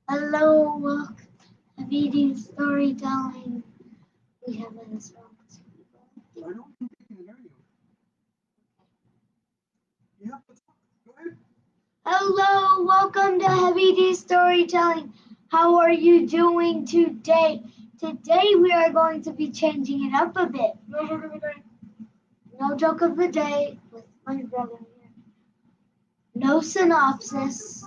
Hello, welcome to reading storytelling. We have a song. I don't think they can hear you. Yeah, go ahead. Hello, welcome to Heavy D Storytelling. How are you doing today? Today we are going to be changing it up a bit. No joke of the day. No joke of the day with my brother here. No synopsis.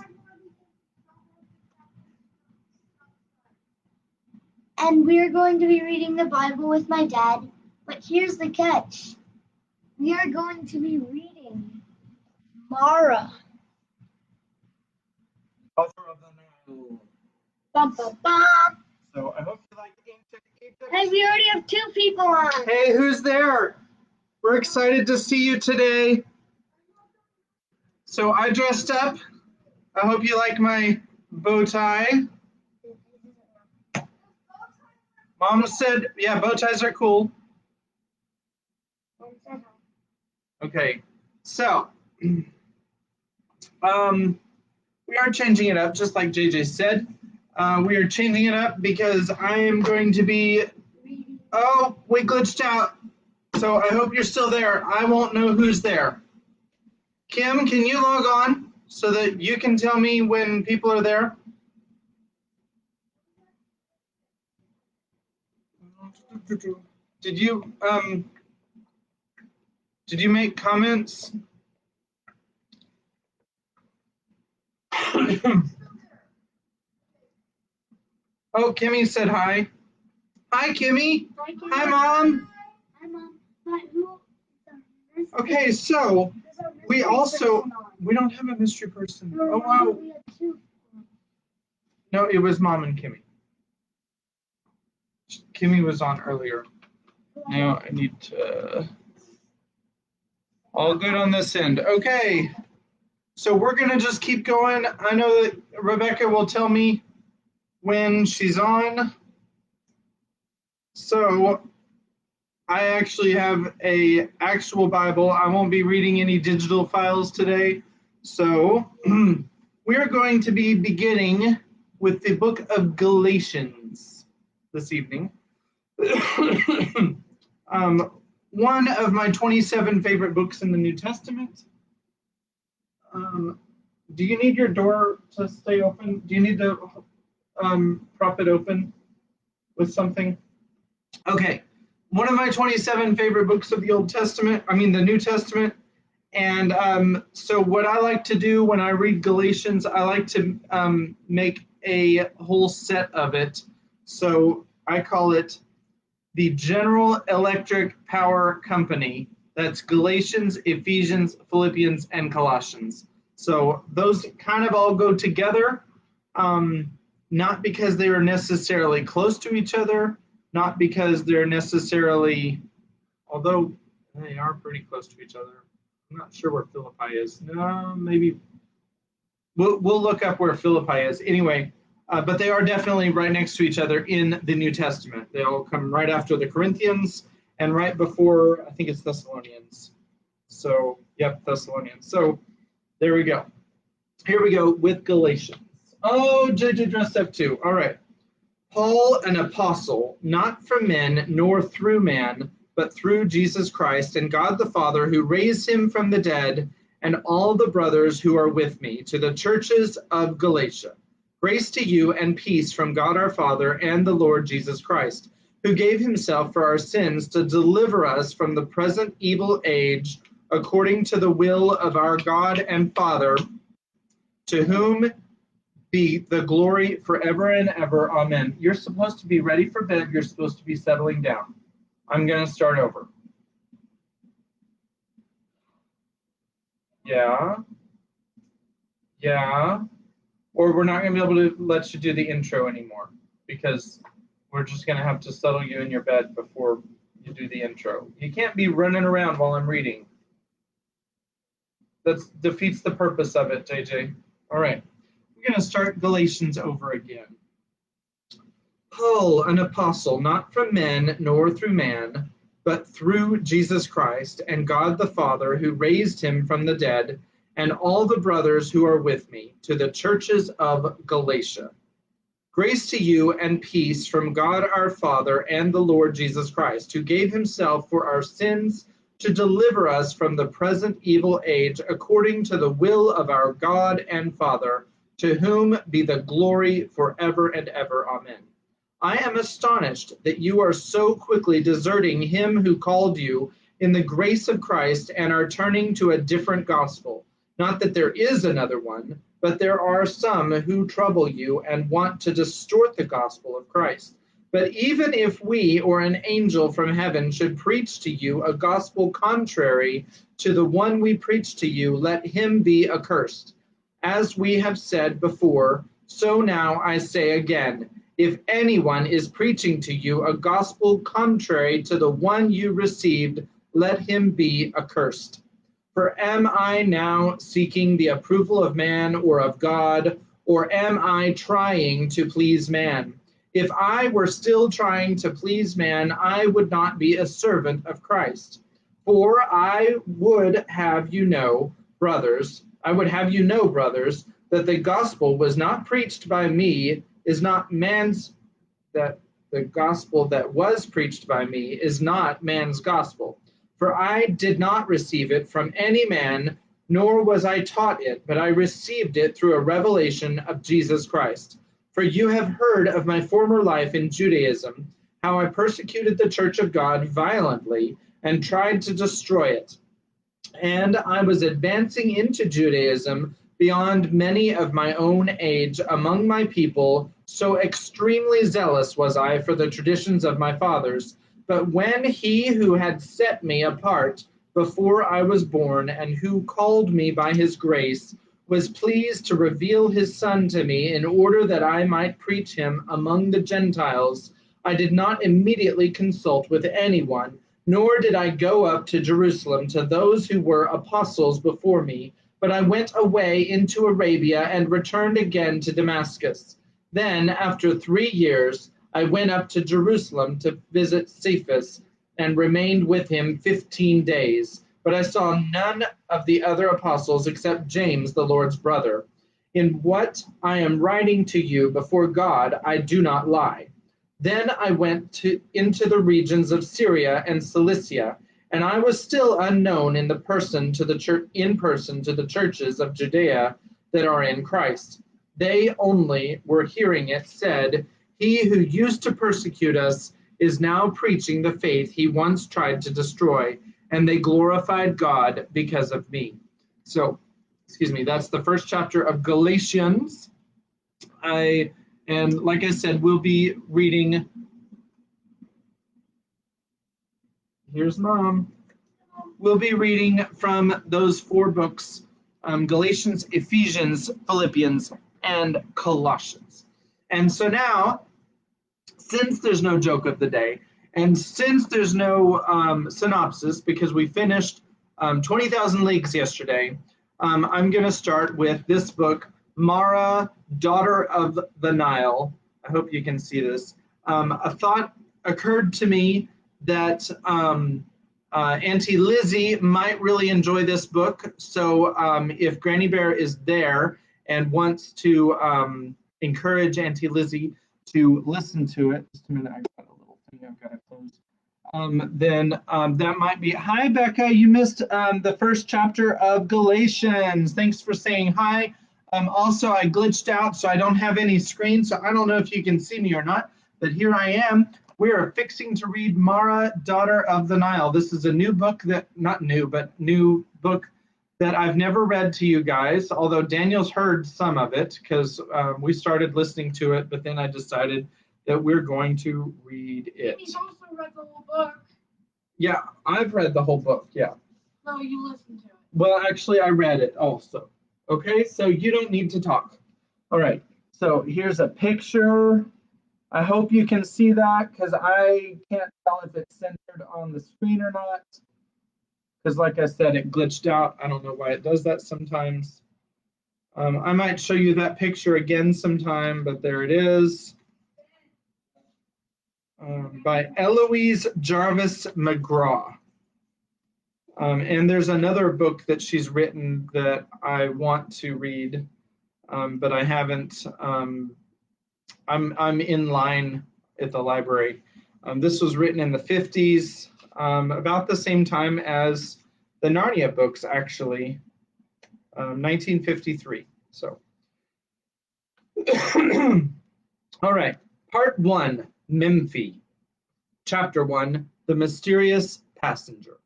And we're going to be reading the Bible with my dad. But here's the catch. We are going to be reading Mara. Author of the Nile. Bum, bum, bum. So I hope you like ancient Egypt. Hey, we already have 2 people on. Hey, who's there? We're excited to see you today. So I dressed up. I hope you like my bow tie. Mom said, yeah, bow ties are cool. Okay, so we are changing it up, just like JJ said. We are changing it up because I am going to be. Oh, we glitched out. So I hope you're still there. I won't know who's there. Kim, can you log on so that you can tell me when people are there? Did you make comments? Oh, Kimmy said hi. Hi, Kimmy. Hi, Kimmy. Hi, Mom. Hi, Mom. But who? Okay, so we don't have a mystery person. Oh, wow. We had 2. No, it was Mom and Kimmy. Kimmy was on earlier. Now I need to. All good on this end. Okay. So we're going to just keep going. I know that Rebecca will tell me when she's on. So I actually have a actual Bible. I won't be reading any digital files today. So we are going to be beginning with the book of Galatians this evening. One of my 27 favorite books in the New Testament. Do you need your door to stay open? Do you need to prop it open with something? Okay. One of my 27 favorite books of the the New Testament. And so what I like to do when I read Galatians, I like to make a whole set of it. So I call it the General Electric Power Company. That's Galatians, Ephesians, Philippians, and Colossians. So those kind of all go together, not because they are necessarily close to each other, not because they're necessarily, although they are pretty close to each other. I'm not sure where Philippi is. No, maybe we'll look up where Philippi is. Anyway, but they are definitely right next to each other in the New Testament. They all come right after the Corinthians and right before, I think it's Thessalonians. So, yep, Thessalonians. So there we go. Here we go with Galatians. Oh, JJ dressed up too. All right. Paul, an apostle, not from men nor through man, but through Jesus Christ and God the Father, who raised him from the dead, and all the brothers who are with me, to the churches of Galatia. Grace to you and peace from God our Father and the Lord Jesus Christ, who gave himself for our sins to deliver us from the present evil age, according to the will of our God and Father, to whom be the glory forever and ever. Amen. You're supposed to be ready for bed. You're supposed to be settling down. I'm going to start over. Yeah. Or we're not going to be able to let you do the intro anymore because we're just going to have to settle you in your bed before you do the intro. You can't be running around while I'm reading. That defeats the purpose of it, JJ. All right. We're going to start Galatians over again. Paul, an apostle, not from men nor through man, but through Jesus Christ and God the Father, who raised him from the dead, and all the brothers who are with me, to the churches of Galatia. Grace to you and peace from God our Father and the Lord Jesus Christ, who gave himself for our sins to deliver us from the present evil age, according to the will of our God and Father, to whom be the glory forever and ever. Amen. I am astonished that you are so quickly deserting him who called you in the grace of Christ and are turning to a different gospel. Not that there is another one, but there are some who trouble you and want to distort the gospel of Christ. But even if we or an angel from heaven should preach to you a gospel contrary to the one we preach to you, let him be accursed. As we have said before, so now I say again, if anyone is preaching to you a gospel contrary to the one you received, let him be accursed. For am I now seeking the approval of man or of God, or am I trying to please man? If I were still trying to please man, I would not be a servant of Christ. For I would have you know, brothers, that the gospel was not preached by me, is not man's, that the gospel that was preached by me is not man's gospel. For I did not receive it from any man, nor was I taught it, but I received it through a revelation of Jesus Christ. For you have heard of my former life in Judaism, how I persecuted the church of God violently and tried to destroy it. And I was advancing into Judaism beyond many of my own age among my people, so extremely zealous was I for the traditions of my fathers. But when he who had set me apart before I was born, and who called me by his grace, was pleased to reveal his Son to me in order that I might preach him among the Gentiles, I did not immediately consult with anyone, nor did I go up to Jerusalem to those who were apostles before me, but I went away into Arabia and returned again to Damascus. Then, after 3 years, I went up to Jerusalem to visit Cephas and remained with him 15 days. But I saw none of the other apostles except James, the Lord's brother. In what I am writing to you before God, I do not lie. Then I went into the regions of Syria and Cilicia, and I was still unknown in person to the churches of Judea that are in Christ. They only were hearing it said, "He who used to persecute us is now preaching the faith he once tried to destroy," and they glorified God because of me. So, that's the first chapter of Galatians. And like I said, we'll be reading. Here's Mom. We'll be reading from those 4 books, Galatians, Ephesians, Philippians, and Colossians. And so now, since there's no joke of the day, and since there's no synopsis, because we finished 20,000 Leagues yesterday, I'm going to start with this book, Mara, Daughter of the Nile. I hope you can see this. A thought occurred to me that Auntie Lizzie might really enjoy this book. So if Granny Bear is there and wants to encourage Auntie Lizzie to listen to it, just a minute, I've got a little thing I've got to close. Then that might be. Hi, Becca. You missed the first chapter of Galatians. Thanks for saying hi. Also, I glitched out, so I don't have any screen, so I don't know if you can see me or not, but here I am. We are fixing to read Mara, Daughter of the Nile. This is a new book new book that I've never read to you guys, although Daniel's heard some of it because we started listening to it, but then I decided that we're going to read it. He's also read the whole book. Yeah, I've read the whole book, yeah. No, you listened to it. Well, actually, I read it also. Okay, so you don't need to talk. All right, so here's a picture. I hope you can see that because I can't tell if it's centered on the screen or not. Because like I said, it glitched out. I don't know why it does that sometimes. I might show you that picture again sometime, but there it is. By Eloise Jarvis McGraw. And there's another book that she's written that I want to read, but I haven't I'm in line at the library. This was written in the 50s, about the same time as the Narnia books, actually, 1953. So, all right, Part 1, MEMFE. Chapter 1, The Mysterious Passenger.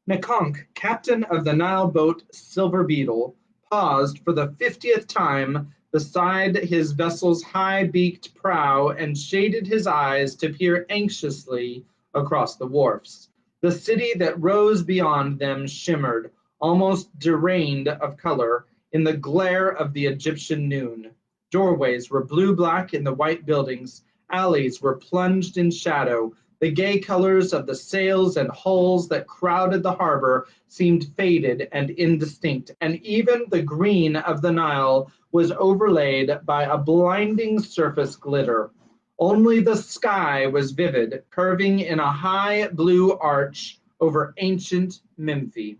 Nakonk, captain of the Nile boat Silver Beetle, paused for the 50th time beside his vessel's high-beaked prow and shaded his eyes to peer anxiously across the wharfs. The city that rose beyond them shimmered, almost drained of color, in the glare of the Egyptian noon. Doorways were blue-black in the white buildings, alleys were plunged in shadow, the gay colors of the sails and hulls that crowded the harbor seemed faded and indistinct, and even the green of the Nile was overlaid by a blinding surface glitter. Only the sky was vivid, curving in a high blue arch over ancient MEMFE.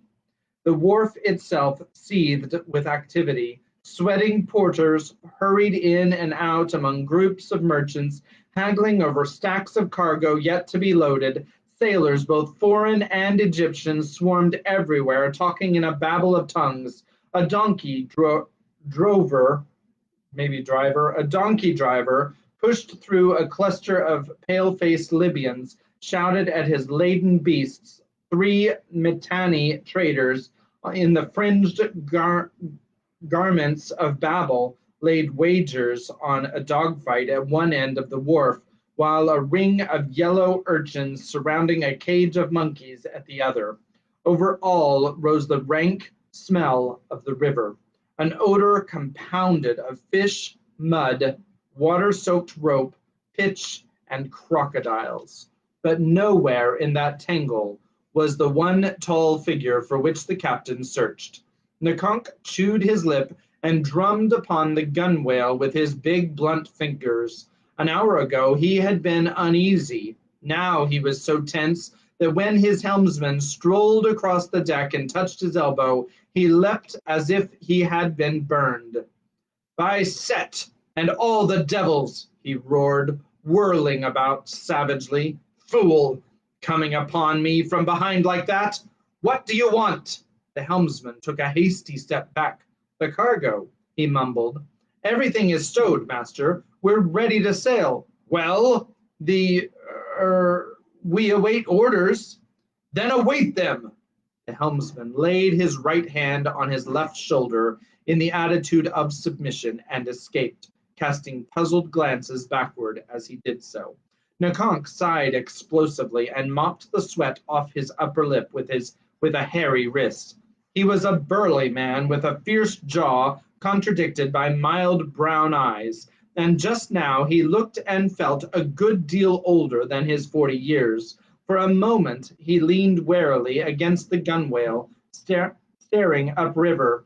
The wharf itself seethed with activity. Sweating porters hurried in and out among groups of merchants, haggling over stacks of cargo yet to be loaded. Sailors, both foreign and Egyptian, swarmed everywhere, talking in a babel of tongues. A donkey driver, pushed through a cluster of pale-faced Libyans, shouted at his laden beasts. Three Mitanni traders in the fringed garments of Babel laid wagers on a dogfight at one end of the wharf, while a ring of yellow urchins surrounding a cage of monkeys at the other. Over all rose the rank smell of the river, an odor compounded of fish, mud, water-soaked rope, pitch, and crocodiles. But nowhere in that tangle was the one tall figure for which the captain searched. Nakonk chewed his lip and drummed upon the gunwale with his big blunt fingers. An hour ago he had been uneasy. Now he was so tense that when his helmsman strolled across the deck and touched his elbow, he leapt as if he had been burned. "By Set and all the devils!" he roared, whirling about savagely. "Fool! Coming upon me from behind like that! What do you want?" The helmsman took a hasty step back. "The cargo," he mumbled. "Everything is stowed, master. We're ready to sail." "Well, we await orders." "Then await them." The helmsman laid his right hand on his left shoulder in the attitude of submission and escaped, casting puzzled glances backward as he did so. Nakonk sighed explosively and mopped the sweat off his upper lip with a hairy wrist. He was a burly man with a fierce jaw contradicted by mild brown eyes, and just now he looked and felt a good deal older than his 40 years. For a moment he leaned warily against the gunwale, staring upriver,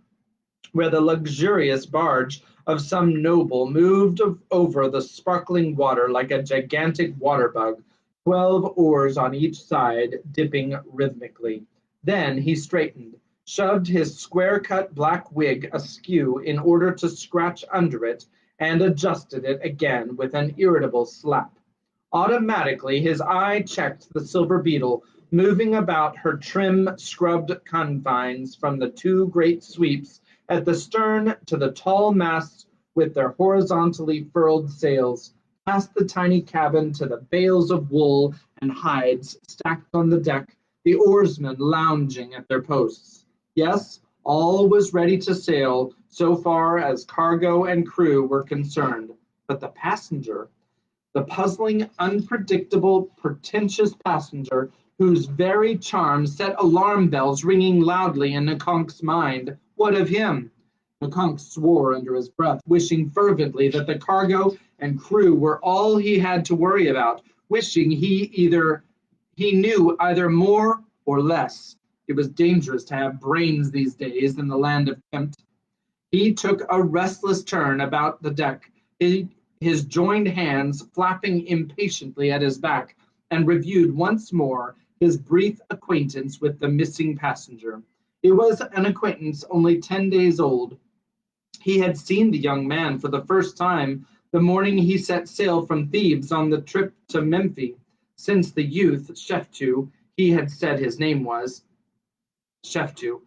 where the luxurious barge of some noble moved over the sparkling water like a gigantic water bug, 12 oars on each side, dipping rhythmically. Then he straightened, shoved his square-cut black wig askew in order to scratch under it, and adjusted it again with an irritable slap. Automatically his eye checked the Silver Beetle, moving about her trim, scrubbed confines from the two great sweeps at the stern to the tall masts with their horizontally furled sails, past the tiny cabin to the bales of wool and hides stacked on the deck, the oarsmen lounging at their posts. Yes, all was ready to sail so far as cargo and crew were concerned, but the passenger, the puzzling, unpredictable, pretentious passenger whose very charm set alarm bells ringing loudly in Nakonk's mind, what of him? Nakonk swore under his breath, wishing fervently that the cargo and crew were all he had to worry about, wishing he knew either more or less. It was dangerous to have brains these days in the land of Kempt. He took a restless turn about the deck, his joined hands flapping impatiently at his back, and reviewed once more his brief acquaintance with the missing passenger. It was an acquaintance only 10 days old. He had seen the young man for the first time the morning he set sail from Thebes on the trip to MEMFE. Since the youth, Sheftu, he had said his name was, Sheftu,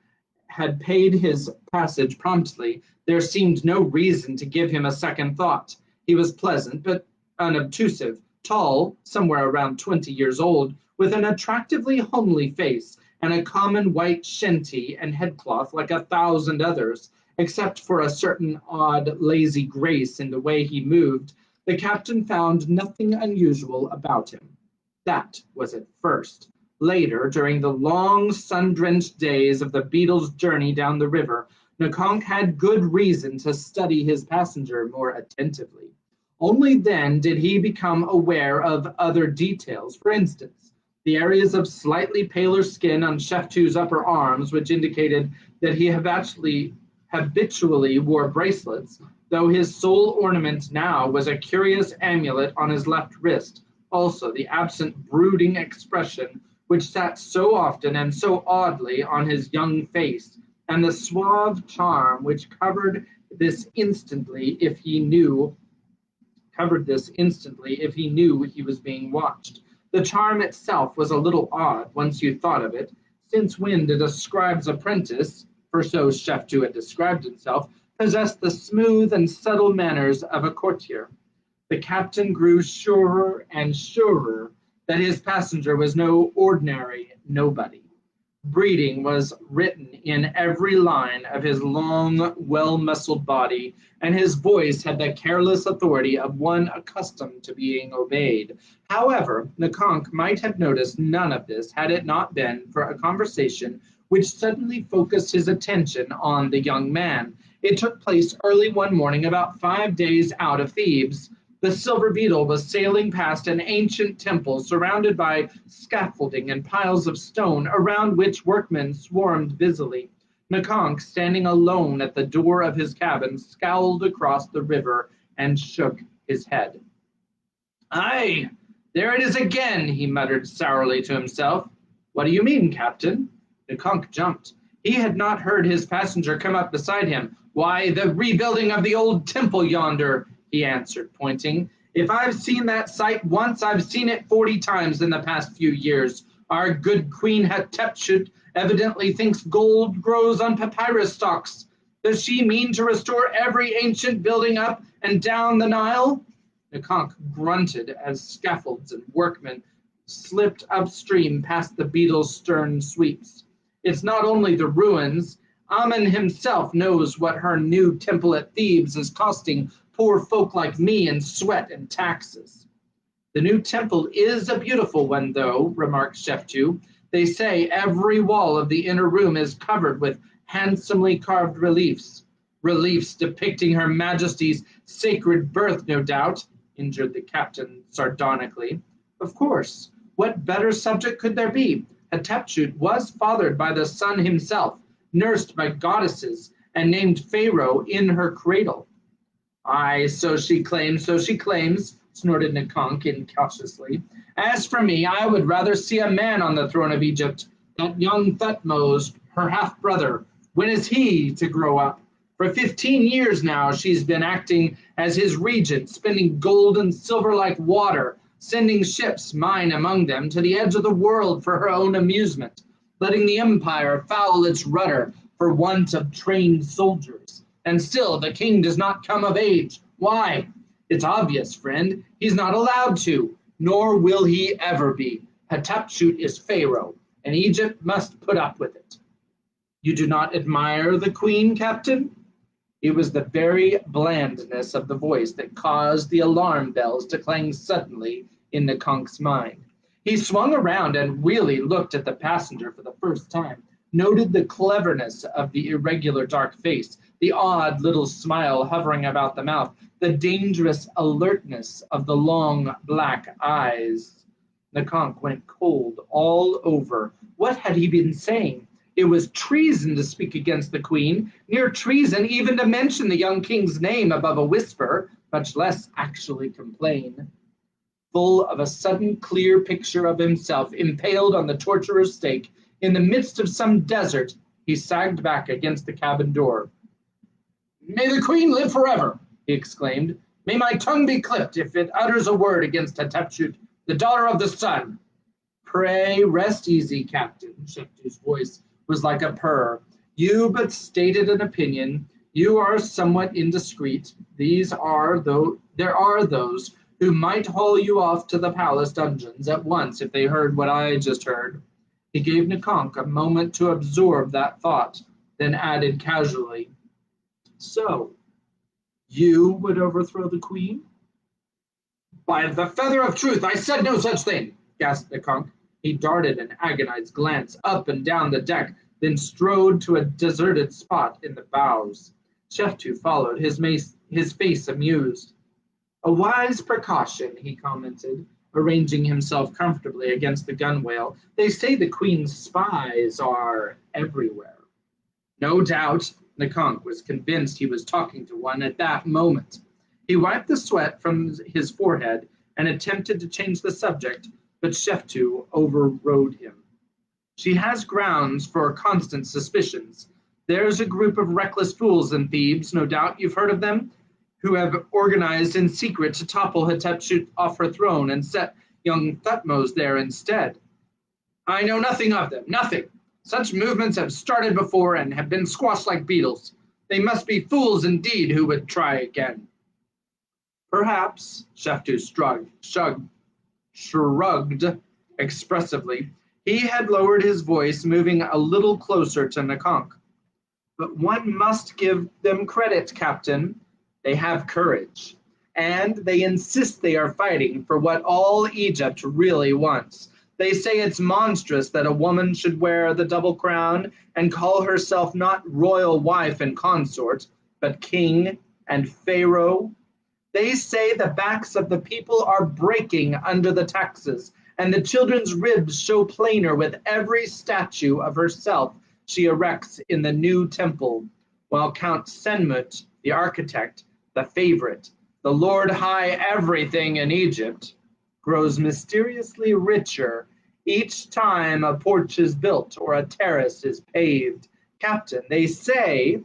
had paid his passage promptly, there seemed no reason to give him a second thought. He was pleasant, but unobtrusive, tall, somewhere around 20 years old, with an attractively homely face and a common white shenty and headcloth like 1,000 others. Except for a certain odd, lazy grace in the way he moved, the captain found nothing unusual about him. That was at first. Later, during the long, sun-drenched days of the Beetle's journey down the river, Nakonk had good reason to study his passenger more attentively. Only then did he become aware of other details. For instance, the areas of slightly paler skin on Sheftu's upper arms, which indicated that he habitually wore bracelets, though his sole ornament now was a curious amulet on his left wrist. Also, the absent brooding expression which sat so often and so oddly on his young face, and the suave charm which covered this instantly if he knew he was being watched. The charm itself was a little odd, once you thought of it, since when did a scribe's apprentice, for so Sheftu had described himself, possess the smooth and subtle manners of a courtier? The captain grew surer and surer that his passenger was no ordinary nobody. Breeding was written in every line of his long, well-muscled body, and his voice had the careless authority of one accustomed to being obeyed. However, Nakonk might have noticed none of this had it not been for a conversation which suddenly focused his attention on the young man. It took place early one morning about 5 days out of Thebes. The Silver Beetle was sailing past an ancient temple surrounded by scaffolding and piles of stone around which workmen swarmed busily. Nakonk, standing alone at the door of his cabin, scowled across the river and shook his head. "Aye, there it is again," he muttered sourly to himself. "What do you mean, Captain?" Nakonk jumped. He had not heard his passenger come up beside him. "Why, the rebuilding of the old temple yonder," he answered, pointing. "If I've seen that sight once, I've seen it 40 times in the past few years. Our good Queen Hatshepsut evidently thinks gold grows on papyrus stalks. Does she mean to restore every ancient building up and down the Nile?" Nakonk grunted as scaffolds and workmen slipped upstream past the Beetle's stern sweeps. "It's not only the ruins. Amen himself knows what her new temple at Thebes is costing poor folk like me in sweat and taxes." "The new temple is a beautiful one, though," remarked Sheftu. "They say every wall of the inner room is covered with handsomely carved reliefs." "Reliefs depicting Her Majesty's sacred birth, no doubt," injured the captain sardonically. "Of course. What better subject could there be? Hatshepsut was fathered by the sun himself, nursed by goddesses, and named Pharaoh in her cradle." "Aye, so she claims, snorted Nakonk incautiously. "As for me, I would rather see a man on the throne of Egypt. That young Thutmose, her half-brother, when is he to grow up? For 15 years now she's been acting as his regent, spending gold and silver like water, sending ships, mine among them, to the edge of the world for her own amusement, letting the empire foul its rudder for want of trained soldiers. And still the king does not come of age. Why? It's obvious, friend. He's not allowed to, nor will he ever be. Hatshepsut is Pharaoh, and Egypt must put up with it." "You do not admire the queen, Captain?" It was the very blandness of the voice that caused the alarm bells to clang suddenly in Nakonk's mind. He swung around and really looked at the passenger for the first time, noted the cleverness of the irregular dark face, the odd little smile hovering about the mouth, the dangerous alertness of the long black eyes. Nakonk went cold all over. What had he been saying? It was treason to speak against the queen, near treason even to mention the young king's name above a whisper, much less actually complain. Full of a sudden clear picture of himself impaled on the torturer's stake, in the midst of some desert, he sagged back against the cabin door. May the queen live forever, he exclaimed. May my tongue be clipped if it utters a word against Hatshepsut, the daughter of the sun. Pray rest easy, Captain. Sheftu's voice was like a purr. You but stated an opinion. You are somewhat indiscreet. There are those who might haul you off to the palace dungeons at once if they heard what I just heard. He gave Nikonk a moment to absorb that thought, then added casually, So, you would overthrow the queen? By the feather of truth, I said no such thing, gasped Nikonk. He darted an agonized glance up and down the deck, then strode to a deserted spot in the bows. Sheftu followed, his face amused. A wise precaution, he commented, arranging himself comfortably against the gunwale. They say the queen's spies are everywhere. No doubt, Nikonk was convinced he was talking to one at that moment. He wiped the sweat from his forehead and attempted to change the subject, but Sheftu overrode him. She has grounds for constant suspicions. There's a group of reckless fools in Thebes, no doubt you've heard of them, who have organized in secret to topple Hatshepsut off her throne and set young Thutmose there instead. I know nothing of them, nothing. Such movements have started before and have been squashed like beetles. They must be fools indeed who would try again. Perhaps, Sheftu shrugged expressively. He had lowered his voice, moving a little closer to Nikonk. But one must give them credit, Captain. They have courage, and they insist they are fighting for what all Egypt really wants. They say it's monstrous that a woman should wear the double crown and call herself not royal wife and consort, but king and pharaoh. They say the backs of the people are breaking under the taxes, and the children's ribs show plainer with every statue of herself she erects in the new temple, while Count Senmut, the architect, the favorite, the Lord High everything in Egypt, grows mysteriously richer each time a porch is built or a terrace is paved. Captain, they say,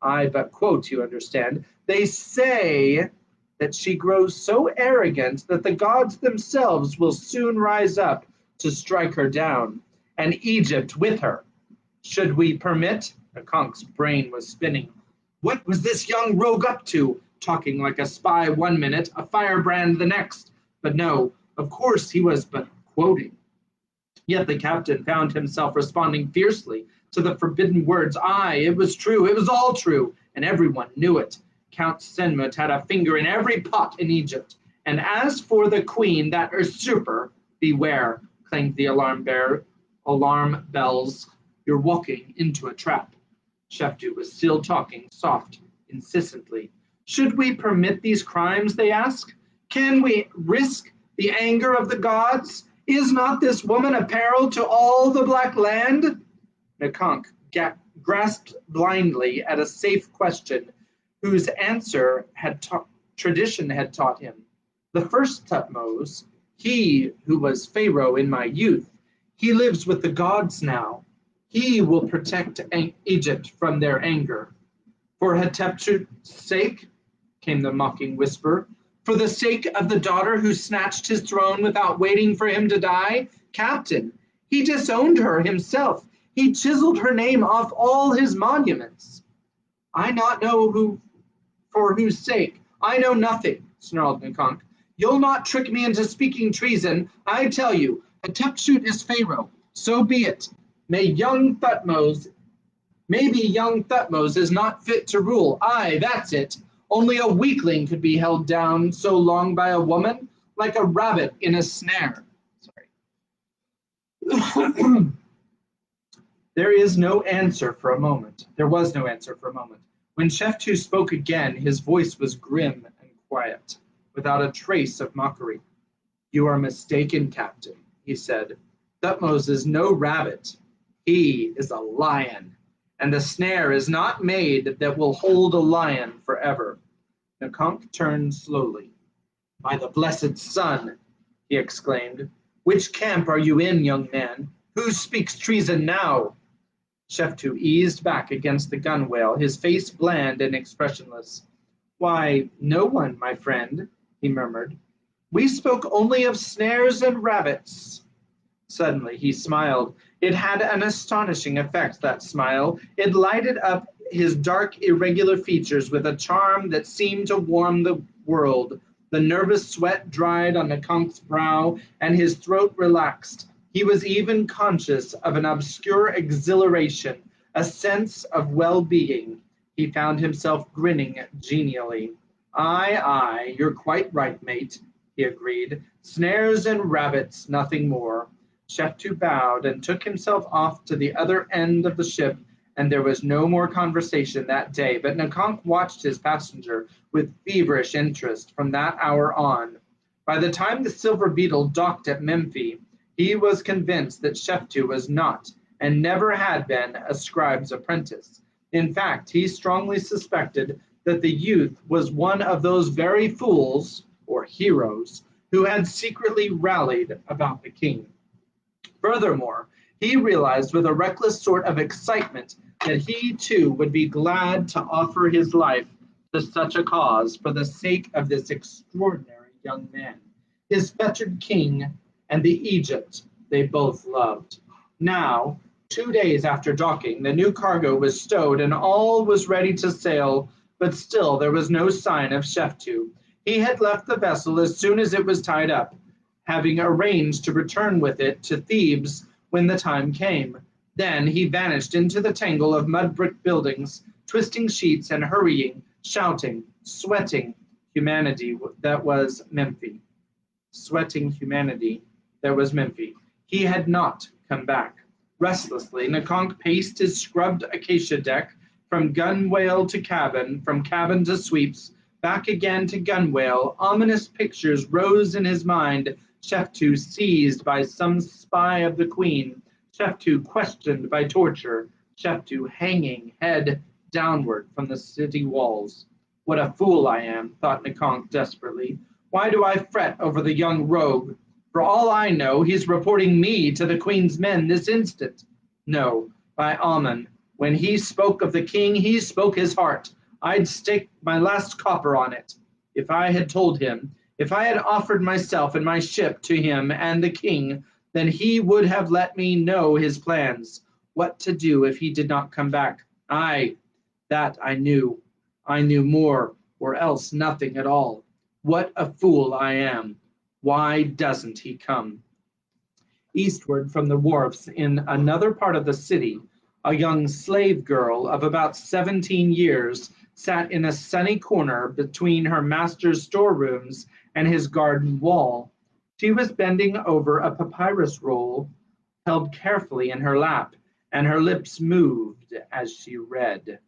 I but quote, you understand, they say that she grows so arrogant that the gods themselves will soon rise up to strike her down, and Egypt with her. Should we permit? Nikonk's brain was spinning. What was this young rogue up to? Talking like a spy one minute, a firebrand the next. But no, of course he was but quoting. Yet the captain found himself responding fiercely to the forbidden words. Aye, it was true, it was all true, and everyone knew it. Count Senmut had a finger in every pot in Egypt. And as for the queen, that usurper, beware, clanged the alarm bells. You're walking into a trap. Sheftu was still talking, soft, insistently. Should we permit these crimes, they ask? Can we risk the anger of the gods? Is not this woman a peril to all the Black Land? Nikonk grasped blindly at a safe question whose answer tradition had taught him. The first Thutmose, he who was Pharaoh in my youth, he lives with the gods now. He will protect Egypt from their anger. For Hatshepsut's sake, came the mocking whisper, for the sake of the daughter who snatched his throne without waiting for him to die? Captain, he disowned her himself. He chiseled her name off all his monuments. I not know for whose sake. I know nothing, snarled Nikonk. You'll not trick me into speaking treason. I tell you, Hatshepsut is Pharaoh. So be it. Maybe young Thutmose is not fit to rule. Aye, that's it. Only a weakling could be held down so long by a woman, like a rabbit in a snare. Sorry. There was no answer for a moment. When Sheftu spoke again, his voice was grim and quiet, without a trace of mockery. You are mistaken, Captain, he said. Thutmose is no rabbit. He is a lion, and the snare is not made that will hold a lion forever. Nikonk turned slowly. By the blessed sun, he exclaimed. Which camp are you in, young man? Who speaks treason now? Sheftu eased back against the gunwale, his face bland and expressionless. Why, no one, my friend, he murmured. We spoke only of snares and rabbits. Suddenly he smiled. It had an astonishing effect, that smile. It lighted up his dark, irregular features with a charm that seemed to warm the world. The nervous sweat dried on Nakank's brow, and his throat relaxed. He was even conscious of an obscure exhilaration, a sense of well-being. He found himself grinning genially. Aye, you're quite right, mate, he agreed. Snares and rabbits, nothing more. Sheftu bowed and took himself off to the other end of the ship, and there was no more conversation that day, but Nakank watched his passenger with feverish interest from that hour on. By the time the Silver Beetle docked at MEMFE, he was convinced that Sheftu was not, and never had been, a scribe's apprentice. In fact, he strongly suspected that the youth was one of those very fools, or heroes, who had secretly rallied about the king. Furthermore, he realized with a reckless sort of excitement that he too would be glad to offer his life to such a cause for the sake of this extraordinary young man, his fettered king, and the Egypt they both loved. Now, 2 days after docking, the new cargo was stowed and all was ready to sail, but still there was no sign of Sheftu. He had left the vessel as soon as it was tied up, having arranged to return with it to Thebes when the time came. Then he vanished into the tangle of mud brick buildings, twisting sheets and hurrying, shouting, sweating humanity that was MEMFE. Sweating humanity that was MEMFE. He had not come back. Restlessly, Nakonk paced his scrubbed acacia deck from gunwale to cabin, from cabin to sweeps, back again to gunwale. Ominous pictures rose in his mind. Sheftu seized by some spy of the queen. Sheftu questioned by torture. Sheftu hanging head downward from the city walls. What a fool I am, thought Nakonk desperately. Why do I fret over the young rogue? For all I know, he's reporting me to the queen's men this instant. No, by Amun, when he spoke of the king, he spoke his heart. I'd stake my last copper on it. If I had told him, if I had offered myself and my ship to him and the king, then he would have let me know his plans, what to do if he did not come back. Aye, that I knew. I knew more, or else nothing at all. What a fool I am. Why doesn't he come? Eastward from the wharfs in another part of the city, a young slave girl of about 17 years sat in a sunny corner between her master's storerooms and his garden wall. She was bending over a papyrus roll held carefully in her lap, and her lips moved as she read.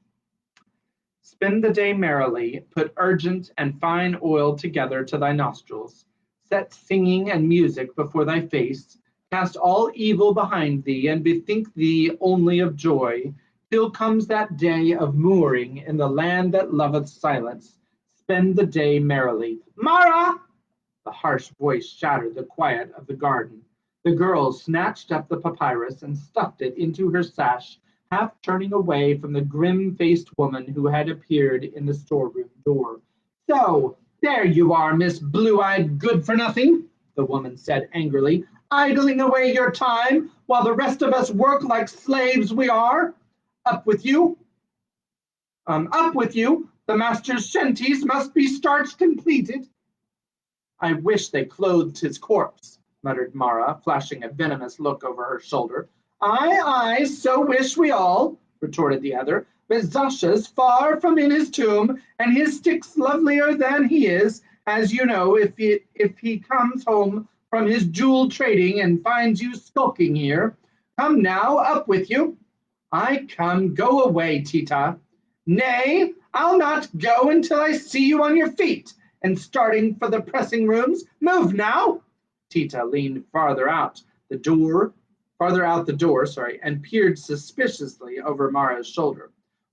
Spend the day merrily, put urgent and fine oil together to thy nostrils, set singing and music before thy face, cast all evil behind thee, and bethink thee only of joy, till comes that day of mooring in the land that loveth silence. Spend the day merrily. Mara! The harsh voice shattered the quiet of the garden. The girl snatched up the papyrus and stuffed it into her sash, half turning away from the grim-faced woman who had appeared in the storeroom door. So, there you are, Miss Blue-Eyed Good-for-Nothing, the woman said angrily, idling away your time while the rest of us work like slaves we are. Up with you. Up with you. The master's shanties must be starched completed. I wish they clothed his corpse, muttered Mara, flashing a venomous look over her shoulder. Aye, so wish we all, retorted the other. But Zasha's far from in his tomb, and his stick's lovelier than he is, as you know, if he comes home from his jewel trading and finds you skulking here. Come now, up with you. I come, go away, Tita. Nay, I'll not go until I see you on your feet, and starting for the pressing rooms. Move now. Tita leaned farther out the door, and peered suspiciously over Mara's shoulder.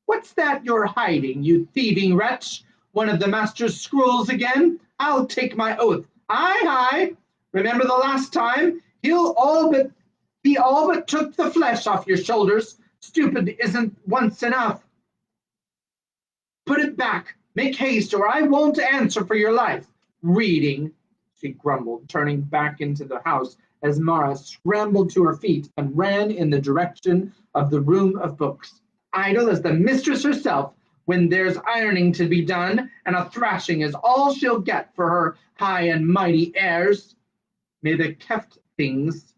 What's that you're hiding, you thieving wretch? One of the master's scrolls again? I'll take my oath. Aye. Remember the last time? He all but took the flesh off your shoulders. Stupid isn't once enough. Put it back. Make haste, or I won't answer for your life. Reading, she grumbled, turning back into the house as Mara scrambled to her feet and ran in the direction of the room of books. Idle as the mistress herself, when there's ironing to be done, and a thrashing is all she'll get for her high and mighty airs. May the keft things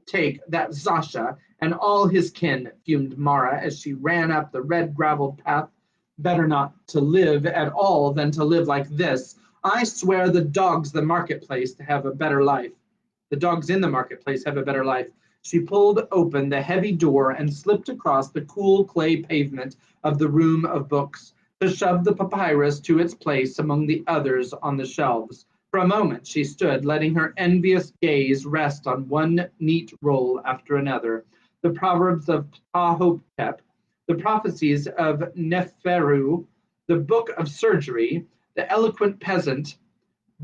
take that Zasha and all his kin, fumed Mara as she ran up the red graveled path. Better not to live at all than to live like this. I swear the dogs the marketplace have a better life. The dogs in the marketplace have a better life. She pulled open the heavy door and slipped across the cool clay pavement of the room of books to shove the papyrus to its place among the others on the shelves. For a moment she stood, letting her envious gaze rest on one neat roll after another. The Proverbs of Ptahhotep, the prophecies of Neferu, the Book of Surgery, the Eloquent Peasant,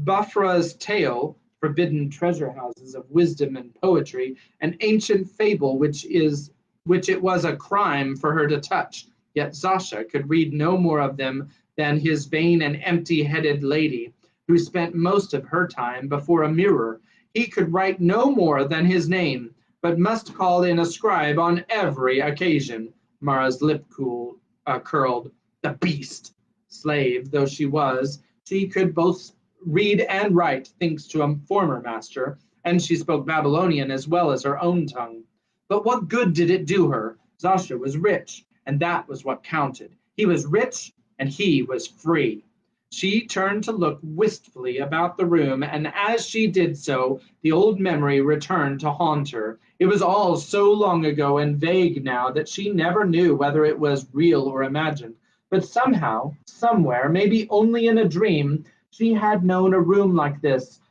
Bafra's Tale, forbidden treasure houses of wisdom and poetry, an ancient fable which it was a crime for her to touch. Yet Zasha could read no more of them than his vain and empty-headed lady, who spent most of her time before a mirror. He could write no more than his name, but must call in a scribe on every occasion. Mara's lip curled. The beast! Slave though she was, she could both read and write, thanks to a former master, and she spoke Babylonian as well as her own tongue. But what good did it do her? Zasha was rich, and that was what counted. He was rich, and he was free. She turned to look wistfully about the room, and as she did so, the old memory returned to haunt her. It was all so long ago and vague now that she never knew whether it was real or imagined. But somehow, somewhere, maybe only in a dream, she had known a room like this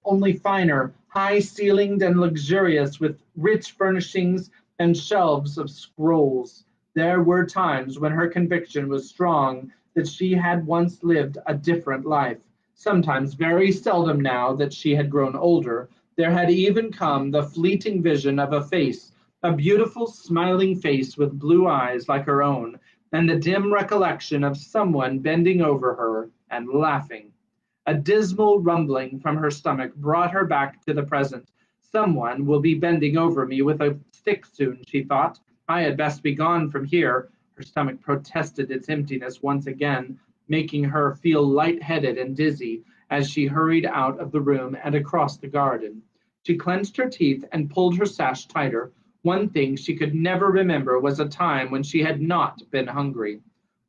only finer, high-ceilinged and luxurious, with rich furnishings and shelves of scrolls. There were times when her conviction was strong that she had once lived a different life. Sometimes, very seldom now that she had grown older, there had even come the fleeting vision of a face, a beautiful smiling face with blue eyes like her own, and the dim recollection of someone bending over her and laughing. A dismal rumbling from her stomach brought her back to the present. Someone will be bending over me with a stick soon, she thought. I had best be gone from here. Her stomach protested its emptiness once again, making her feel light-headed and dizzy as she hurried out of the room and across the garden. She clenched her teeth and pulled her sash tighter. One thing she could never remember was a time when she had not been hungry.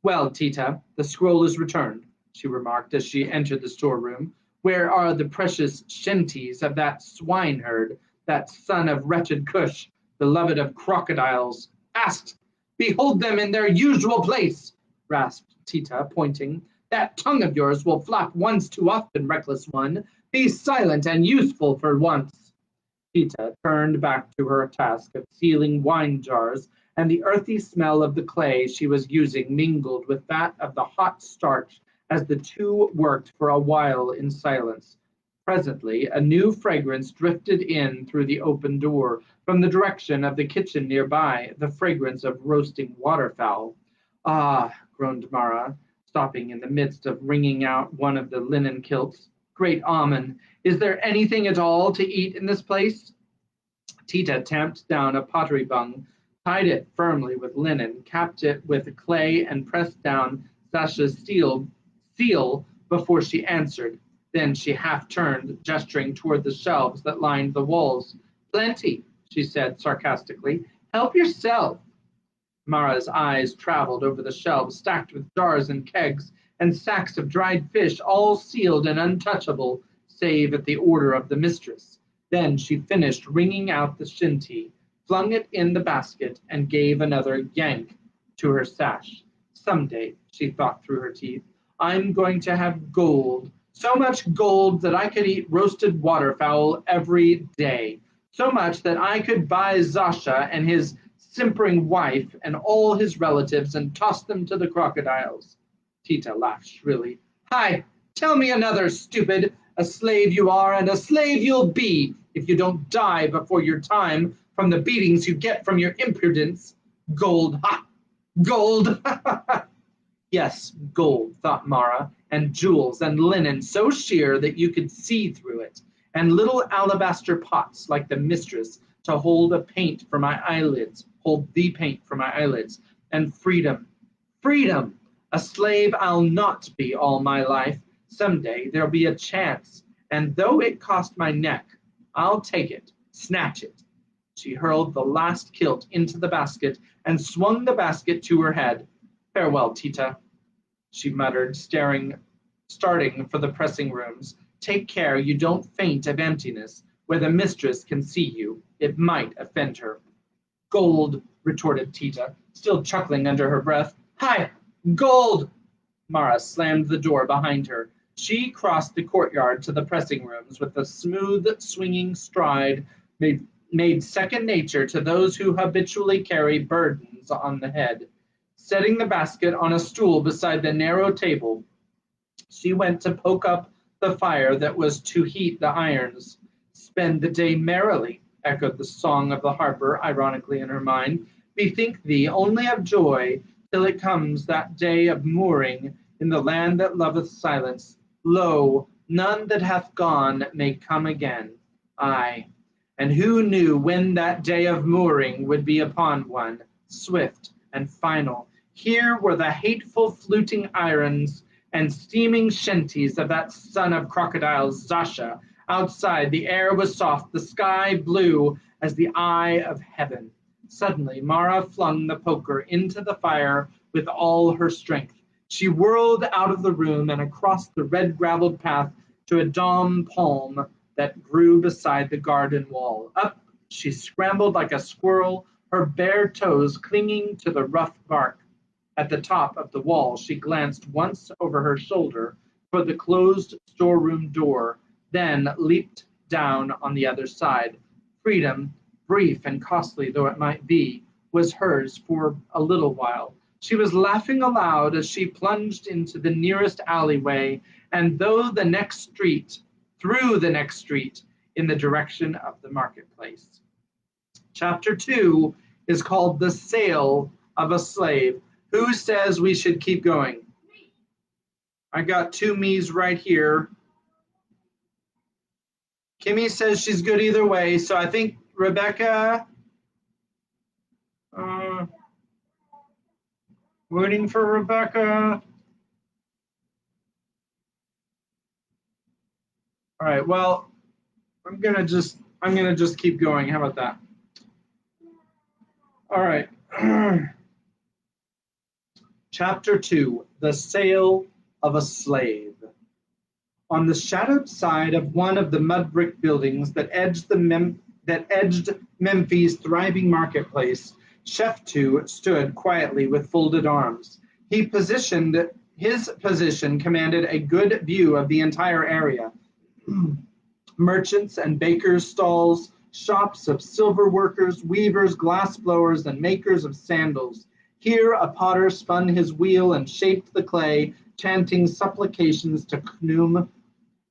Well, Tita, the scroll is returned, she remarked as she entered the storeroom. Where are the precious shenties of that swineherd, that son of wretched Cush, beloved of crocodiles? Asked! Behold them in their usual place, rasped Tita, pointing. That tongue of yours will flap once too often, reckless one. Be silent and useful for once. Tita turned back to her task of sealing wine jars, and the earthy smell of the clay she was using mingled with that of the hot starch as the two worked for a while in silence. Presently, a new fragrance drifted in through the open door from the direction of the kitchen nearby, the fragrance of roasting waterfowl. Ah, groaned Mara, stopping in the midst of wringing out one of the linen kilts. Great Amen, is there anything at all to eat in this place? Tita tamped down a pottery bung, tied it firmly with linen, capped it with clay, and pressed down Sasha's seal before she answered. Then she half turned, gesturing toward the shelves that lined the walls. Plenty, she said sarcastically. Help yourself. Mara's eyes traveled over the shelves stacked with jars and kegs and sacks of dried fish, all sealed and untouchable, save at the order of the mistress. Then she finished wringing out the shinty, flung it in the basket, and gave another yank to her sash. Someday, she thought through her teeth, I'm going to have gold, so much gold that I could eat roasted waterfowl every day, so much that I could buy Zasha and his simpering wife and all his relatives and toss them to the crocodiles. Tita laughed shrilly. Hi, tell me another, stupid. A slave you are, and a slave you'll be, if you don't die before your time, from the beatings you get from your impudence. Gold, ha! Gold! Yes, gold, thought Mara, and jewels and linen so sheer that you could see through it, and little alabaster pots like the mistress to hold the paint for my eyelids, and freedom. Freedom! A slave I'll not be all my life. Someday there'll be a chance, and though it cost my neck, I'll take it, snatch it. She hurled the last kilt into the basket and swung the basket to her head. Farewell, Tita, she muttered, starting for the pressing rooms. Take care you don't faint of emptiness where the mistress can see you. It might offend her. Gold, retorted Tita, still chuckling under her breath. Hi, gold! Mara slammed the door behind her. She crossed the courtyard to the pressing rooms with a smooth, swinging stride made second nature to those who habitually carry burdens on the head. Setting the basket on a stool beside the narrow table, she went to poke up the fire that was to heat the irons. Spend the day merrily, echoed the song of the harper ironically in her mind. Bethink thee only of joy till it comes that day of mooring in the land that loveth silence. Lo, none that hath gone may come again. Aye, and who knew when that day of mooring would be upon one, swift and final? Here were the hateful fluting irons and steaming shanties of that son of crocodiles, Zasha. Outside, the air was soft, the sky blue as the eye of heaven. Suddenly, Mara flung the poker into the fire with all her strength. She whirled out of the room and across the red graveled path to a dom palm that grew beside the garden wall. Up she scrambled like a squirrel, her bare toes clinging to the rough bark. At the top of the wall, she glanced once over her shoulder toward the closed storeroom door, then leaped down on the other side. Freedom, brief and costly though it might be, was hers for a little while. She was laughing aloud as she plunged into the nearest alleyway and through the next street, in the direction of the marketplace. Chapter 2 is called The Sale of a Slave. Who says we should keep going? I got two me's right here. Kimmy says she's good either way, so I think Rebecca, waiting for Rebecca. All right, well, I'm gonna just keep going. How about that? All right. Chapter 2, The Sale of a Slave. On the shadowed side of one of the mud brick buildings that edged Memphi's thriving marketplace, Chef 2 stood quietly with folded arms. His position commanded a good view of the entire area. Merchants and bakers' stalls, shops of silver workers, weavers, glass blowers, and makers of sandals. Here a potter spun his wheel and shaped the clay, chanting supplications to Khnum,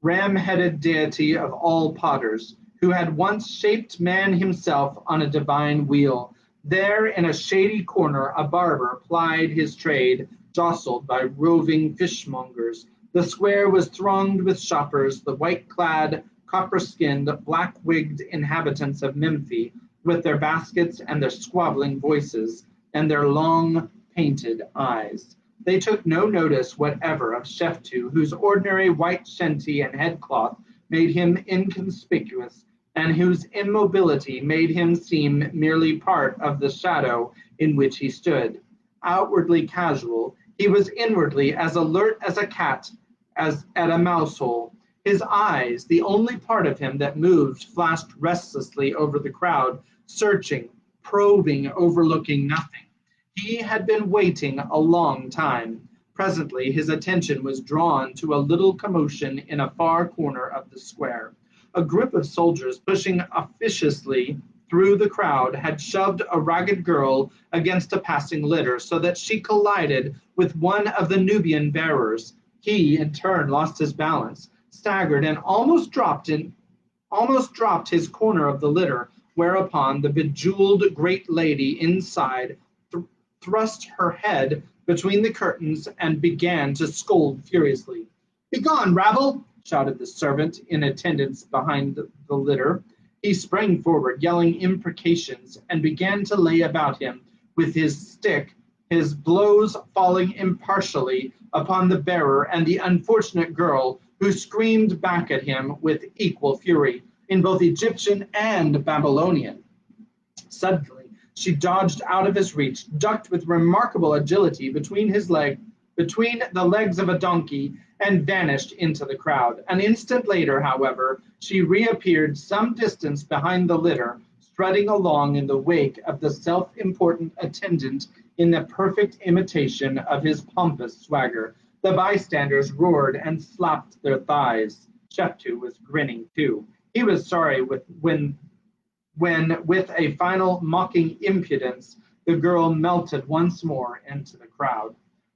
ram-headed deity of all potters, who had once shaped man himself on a divine wheel. There, in a shady corner, a barber plied his trade, jostled by roving fishmongers. The square was thronged with shoppers, the white-clad, copper-skinned, black-wigged inhabitants of MEMFE, with their baskets and their squabbling voices, and their long, painted eyes. They took no notice whatever of Chef 2, whose ordinary white shenty and headcloth made him inconspicuous, and whose immobility made him seem merely part of the shadow in which he stood. Outwardly casual, he was inwardly as alert as a cat as at a mouse hole. His eyes, the only part of him that moved, flashed restlessly over the crowd, searching, probing, overlooking nothing. He had been waiting a long time. Presently his attention was drawn to a little commotion in a far corner of the square. A group of soldiers pushing officiously through the crowd had shoved a ragged girl against a passing litter so that she collided with one of the Nubian bearers. He, in turn, lost his balance, staggered, and almost dropped his corner of the litter whereupon the bejeweled great lady inside thrust her head between the curtains and began to scold furiously. "Begone, rabble!" shouted the servant in attendance behind the litter. He sprang forward, yelling imprecations, and began to lay about him with his stick, his blows falling impartially upon the bearer and the unfortunate girl, who screamed back at him with equal fury, in both Egyptian and Babylonian. Suddenly, she dodged out of his reach, ducked with remarkable agility between the legs of a donkey, and vanished into the crowd. An instant later, however, she reappeared some distance behind the litter, strutting along in the wake of the self-important attendant in the perfect imitation of his pompous swagger. The bystanders roared and slapped their thighs. Sheftu was grinning too. He was sorry when with a final mocking impudence, the girl melted once more into the crowd.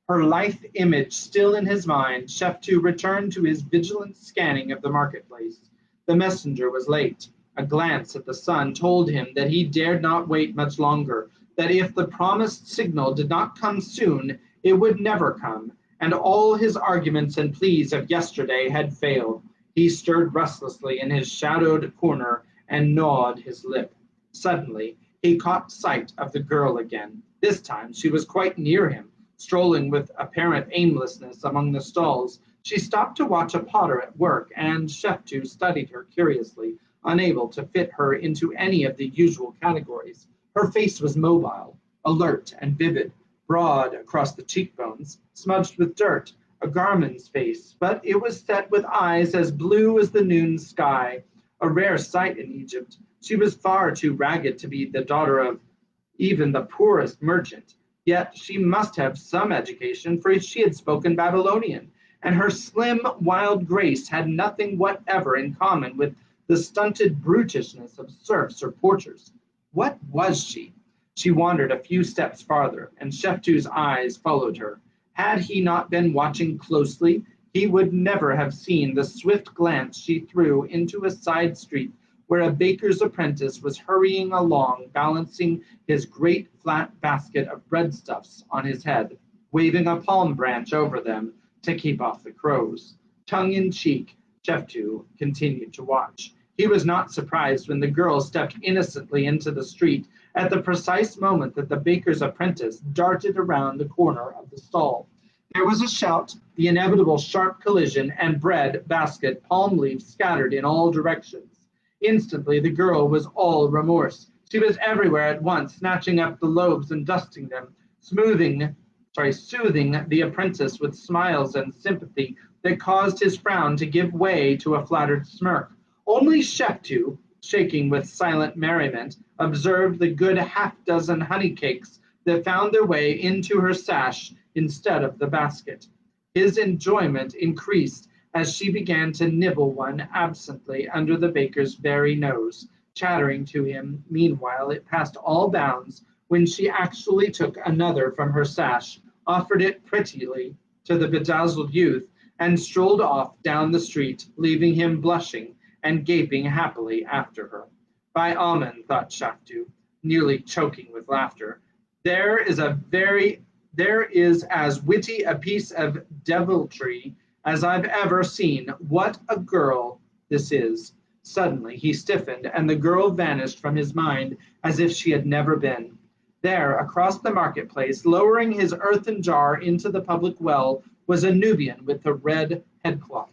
Her lithe image still in his mind, Sheftu returned to his vigilant scanning of the marketplace. The messenger was late. A glance at the sun told him that he dared not wait much longer, that if the promised signal did not come soon, it would never come, and all his arguments and pleas of yesterday had failed. He stirred restlessly in his shadowed corner and gnawed his lip. Suddenly, he caught sight of the girl again. This time she was quite near him, strolling with apparent aimlessness among the stalls. She stopped to watch a potter at work, and Sheftu studied her curiously, unable to fit her into any of the usual categories. Her face was mobile, alert and vivid, broad across the cheekbones, smudged with dirt, a Garmin's face, but it was set with eyes as blue as the noon sky, a rare sight in Egypt. She was far too ragged to be the daughter of even the poorest merchant, yet she must have some education, for she had spoken Babylonian, and her slim, wild grace had nothing whatever in common with the stunted brutishness of serfs or porters. What was she? She wandered a few steps farther, and Sheftu's eyes followed her. Had he not been watching closely, he would never have seen the swift glance she threw into a side street where a baker's apprentice was hurrying along, balancing his great flat basket of breadstuffs on his head, waving a palm branch over them to keep off the crows. Tongue in cheek, Sheftu continued to watch. He was not surprised when the girl stepped innocently into the street at the precise moment that the baker's apprentice darted around the corner of the stall. There was a shout, the inevitable sharp collision, and bread, basket, palm leaves scattered in all directions. Instantly, the girl was all remorse. She was everywhere at once, snatching up the loaves and dusting them, soothing the apprentice with smiles and sympathy that caused his frown to give way to a flattered smirk. Only Sheftu, shaking with silent merriment, observed the good half-dozen honey cakes that found their way into her sash instead of the basket. His enjoyment increased as she began to nibble one absently under the baker's very nose, chattering to him. Meanwhile, it passed all bounds when she actually took another from her sash, offered it prettily to the bedazzled youth, and strolled off down the street, leaving him blushing and gaping happily after her. By Amen, thought Sheftu, nearly choking with laughter, there is as witty a piece of deviltry as I've ever seen. What a girl this is. Suddenly he stiffened, and the girl vanished from his mind as if she had never been. There, across the marketplace, lowering his earthen jar into the public well, was a Nubian with a red headcloth.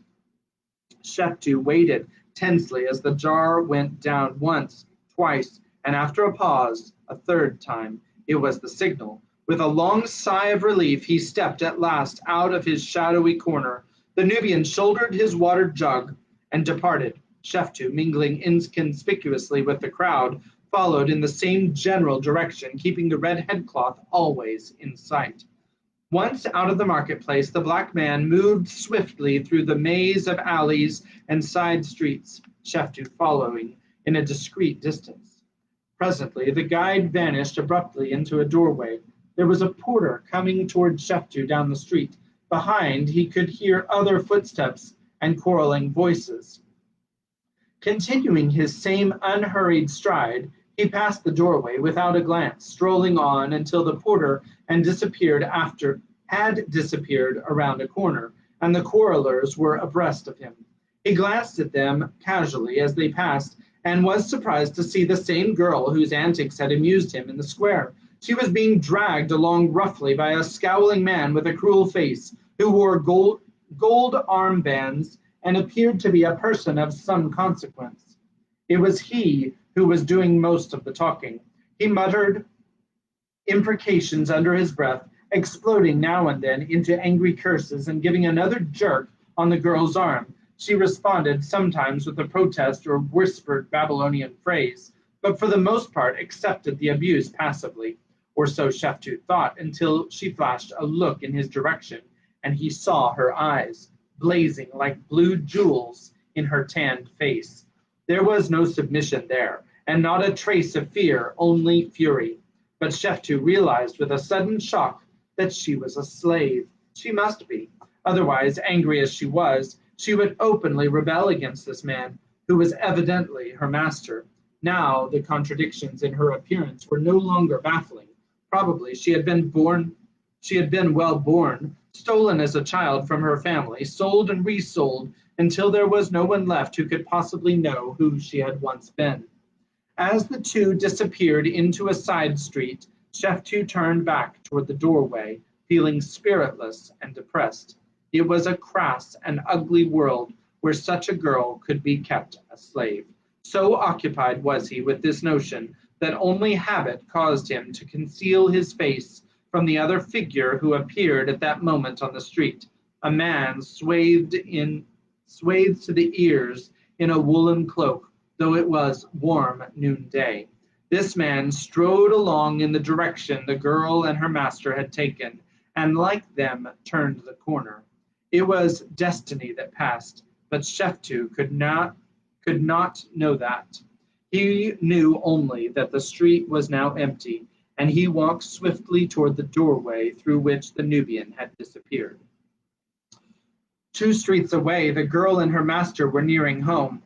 Sheftu waited tensely as the jar went down once, twice, and after a pause, a third time. It was the signal. With a long sigh of relief, he stepped at last out of his shadowy corner. The Nubian shouldered his watered jug and departed. Sheftu, mingling inconspicuously with the crowd, followed in the same general direction, keeping the red headcloth always in sight. Once out of the marketplace, the black man moved swiftly through the maze of alleys and side streets, Sheftu following in a discreet distance. Presently, the guide vanished abruptly into a doorway. There was a porter coming toward Sheftu down the street. Behind, he could hear other footsteps and quarreling voices. Continuing his same unhurried stride, He passed the doorway without a glance, strolling on until the porter had disappeared around a corner, and the quarrelers were abreast of him. He glanced at them casually as they passed, and was surprised to see the same girl whose antics had amused him in the square. She was being dragged along roughly by a scowling man with a cruel face, who wore gold armbands and appeared to be a person of some consequence. It was he who was doing most of the talking. He muttered imprecations under his breath, exploding now and then into angry curses and giving another jerk on the girl's arm. She responded sometimes with a protest or whispered Babylonian phrase, but for the most part accepted the abuse passively, or so Sheftu thought, until she flashed a look in his direction, and he saw her eyes, blazing like blue jewels in her tanned face. There was no submission there, and not a trace of fear, only fury. But Sheftu realized with a sudden shock that she was a slave. She must be. Otherwise, angry as she would openly rebel against this man, who was evidently her master. Now the contradictions in her appearance were no longer baffling. Probably she had been well born, stolen as a child from her family, sold and resold until there was no one left who could possibly know who she had once been. As the two disappeared into a side street, Sheftu turned back toward the doorway, feeling spiritless and depressed. It was a crass and ugly world where such a girl could be kept a slave. So occupied was he with this notion that only habit caused him to conceal his face from the other figure who appeared at that moment on the street, a man swathed to the ears in a woolen cloak, though it was warm noonday. This man strode along in the direction the girl and her master had taken, and like them turned the corner. It was destiny that passed, but Sheftu could not know that. He knew only that the street was now empty, and he walked swiftly toward the doorway through which the Nubian had disappeared. 2 streets away, the girl and her master were nearing home.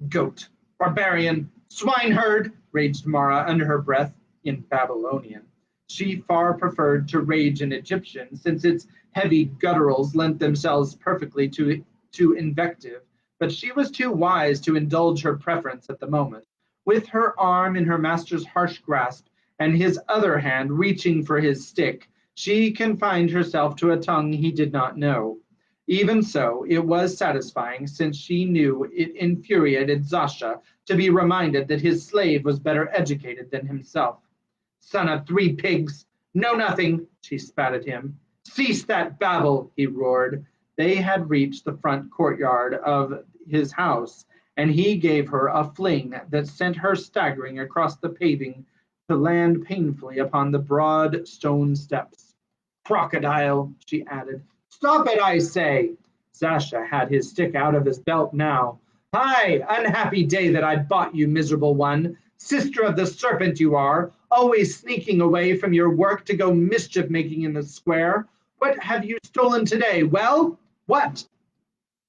Goat, barbarian, swineherd, raged Mara under her breath in Babylonian. She far preferred to rage in Egyptian, since its heavy gutturals lent themselves perfectly to invective, but she was too wise to indulge her preference at the moment. With her arm in her master's harsh grasp, and his other hand reaching for his stick, she confined herself to a tongue he did not know. Even so, it was satisfying, since she knew it infuriated Zasha to be reminded that his slave was better educated than himself. Son of 3 pigs, know nothing, she spat at him. Cease that babble, he roared. They had reached the front courtyard of his house, and he gave her a fling that sent her staggering across the paving to land painfully upon the broad stone steps. Crocodile, she added. Stop it, I say. Zasha had his stick out of his belt now. Hi, unhappy day that I bought you, miserable one. Sister of the serpent you are, always sneaking away from your work to go mischief-making in the square. What have you stolen today? Well, what?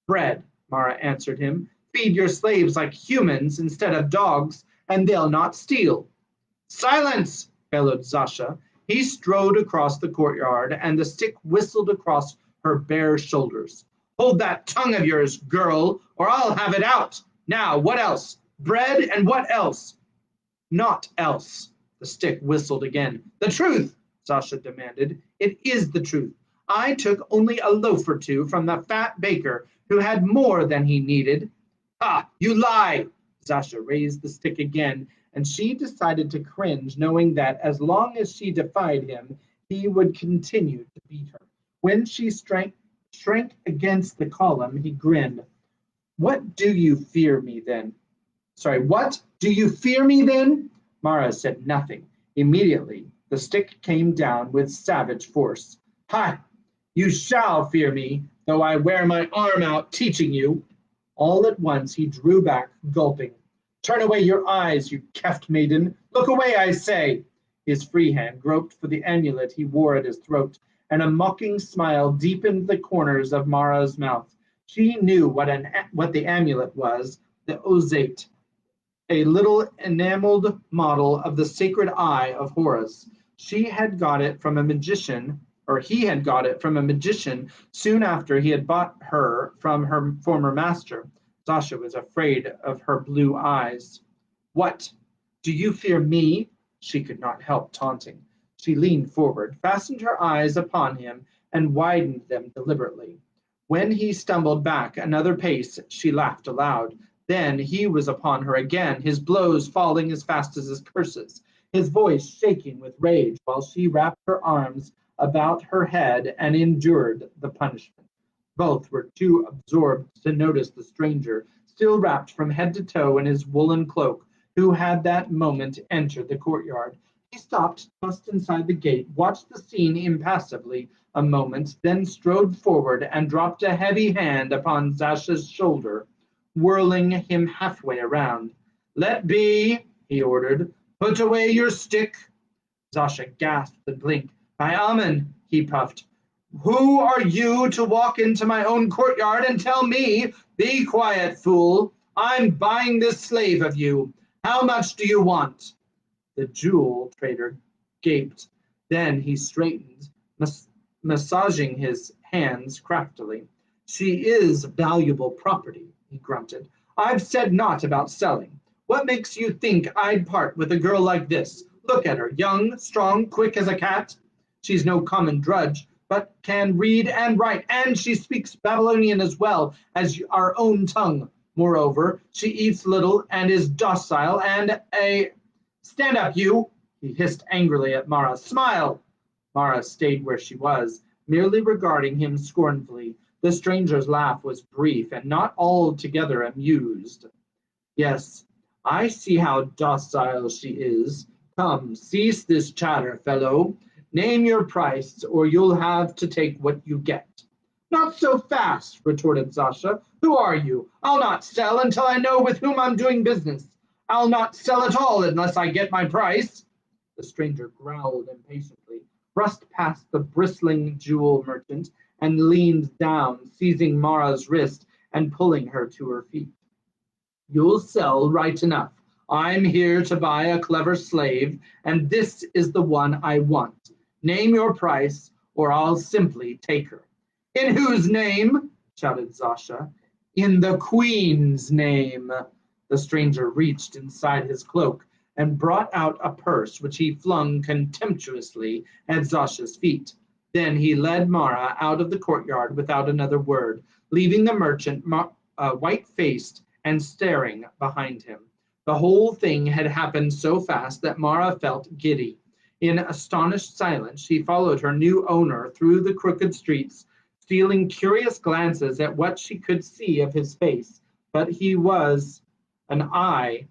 Bread, Mara answered him. Feed your slaves like humans instead of dogs, and they'll not steal. Silence, bellowed Zasha. He strode across the courtyard, and the stick whistled across her bare shoulders. Hold that tongue of yours, girl, or I'll have it out. Now, what else? Bread, and what else? Not else. The stick whistled again. The truth, Zasha demanded. It is the truth. I took only a loaf or 2 from the fat baker, who had more than he needed. Ah, you lie! Zasha raised the stick again, and she decided to cringe, knowing that as long as she defied him, he would continue to beat her. When she shrank against the column, he grinned. What do you fear me then? What? Do you fear me then? Mara said nothing. Immediately, the stick came down with savage force. Ha! You shall fear me, though I wear my arm out teaching you. All at once he drew back, gulping. Turn away your eyes, you keft maiden. Look away, I say. His free hand groped for the amulet he wore at his throat, and a mocking smile deepened the corners of Mara's mouth. She knew what the amulet was, the ozate, a little enameled model of the sacred eye of Horus. She had got it from a magician, or he had got it from a magician soon after he had bought her from her former master. Sasha was afraid of her blue eyes. What? Do you fear me? She could not help taunting. She leaned forward, fastened her eyes upon him, and widened them deliberately. When he stumbled back another pace, she laughed aloud. Then he was upon her again, his blows falling as fast as his curses, his voice shaking with rage, while she wrapped her arms about her head and endured the punishment. Both were too absorbed to notice the stranger, still wrapped from head to toe in his woolen cloak, who had that moment entered the courtyard. He stopped just inside the gate, watched the scene impassively a moment, then strode forward and dropped a heavy hand upon Zasha's shoulder, whirling him halfway around. "Let be," he ordered. "Put away your stick." Zasha gasped and blinked. "By Amen," he puffed. "Who are you to walk into my own courtyard and tell me, 'Be quiet, fool. I'm buying this slave of you. How much do you want?'" The jewel trader gaped. Then he straightened, massaging his hands craftily. "She is valuable property," he grunted. "I've said naught about selling. What makes you think I'd part with a girl like this? Look at her, young, strong, quick as a cat. She's no common drudge, but can read and write, and she speaks Babylonian as well as our own tongue. Moreover, she eats little and is docile and a... Stand up, you!" he hissed angrily at Mara. "Smile!" Mara stayed where she was, merely regarding him scornfully. The stranger's laugh was brief and not altogether amused. "Yes, I see how docile she is. Come, cease this chatter, fellow. Name your price, or you'll have to take what you get." "Not so fast," retorted Zasha. "Who are you? I'll not sell until I know with whom I'm doing business. I'll not sell at all unless I get my price." The stranger growled impatiently, brushed past the bristling jewel merchant, and leaned down, seizing Mara's wrist and pulling her to her feet. "You'll sell right enough. I'm here to buy a clever slave, and this is the one I want. Name your price, or I'll simply take her." "In whose name?" shouted Zasha. "In the Queen's name." The stranger reached inside his cloak and brought out a purse, which he flung contemptuously at Zasha's feet. Then he led Mara out of the courtyard without another word, leaving the merchant white-faced and staring behind him. The whole thing had happened so fast that Mara felt giddy. In astonished silence, she followed her new owner through the crooked streets, stealing curious glances at what she could see of his face. But he was an eye,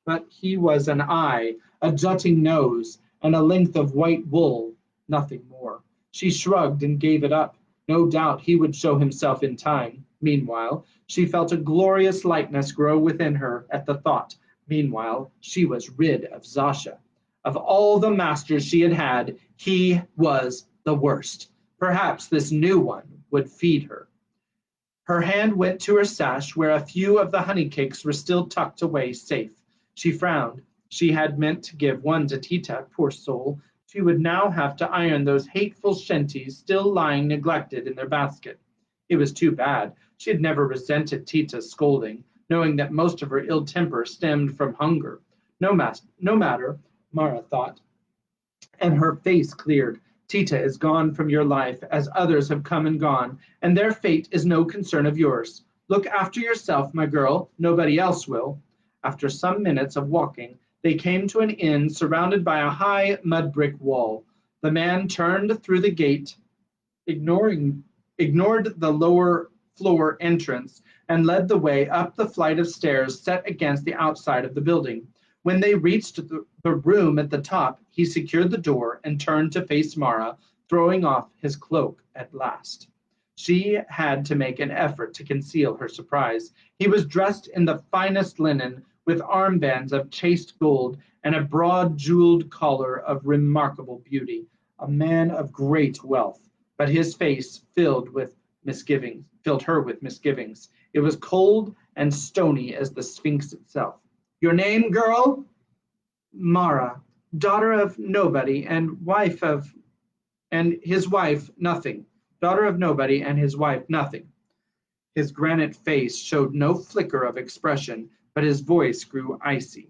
a jutting nose, and a length of white wool, nothing more. She shrugged and gave it up. No doubt he would show himself in time. Meanwhile, she felt a glorious lightness grow within her at the thought. Meanwhile, she was rid of Zasha. Of all the masters she had had, he was the worst. Perhaps this new one would feed her. Her hand went to her sash, where a few of the honey cakes were still tucked away safe. She frowned. She had meant to give one to Tita, poor soul. She would now have to iron those hateful shanties still lying neglected in their basket. It was too bad. She had never resented Tita's scolding, knowing that most of her ill temper stemmed from hunger. No matter, Mara thought, and her face cleared. Tita is gone from your life, as others have come and gone, and their fate is no concern of yours. Look after yourself, my girl. Nobody else will. After some minutes of walking, they came to an inn surrounded by a high mud brick wall. The man turned through the gate, ignored the lower floor entrance, and led the way up the flight of stairs set against the outside of the building. When they reached the room at the top, he secured the door and turned to face Mara, throwing off his cloak at last. She had to make an effort to conceal her surprise. He was dressed in the finest linen, with armbands of chased gold and a broad jeweled collar of remarkable beauty. A man of great wealth, but his face filled her with misgivings. It was cold and stony as the Sphinx itself. Your name, girl? Mara, daughter of nobody and his wife nothing. Daughter of nobody and his wife nothing. His granite face showed no flicker of expression, but his voice grew icy.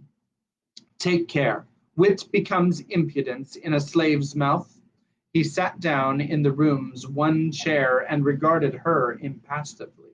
Take care. Wit becomes impudence in a slave's mouth. He sat down in the room's one chair and regarded her impassively.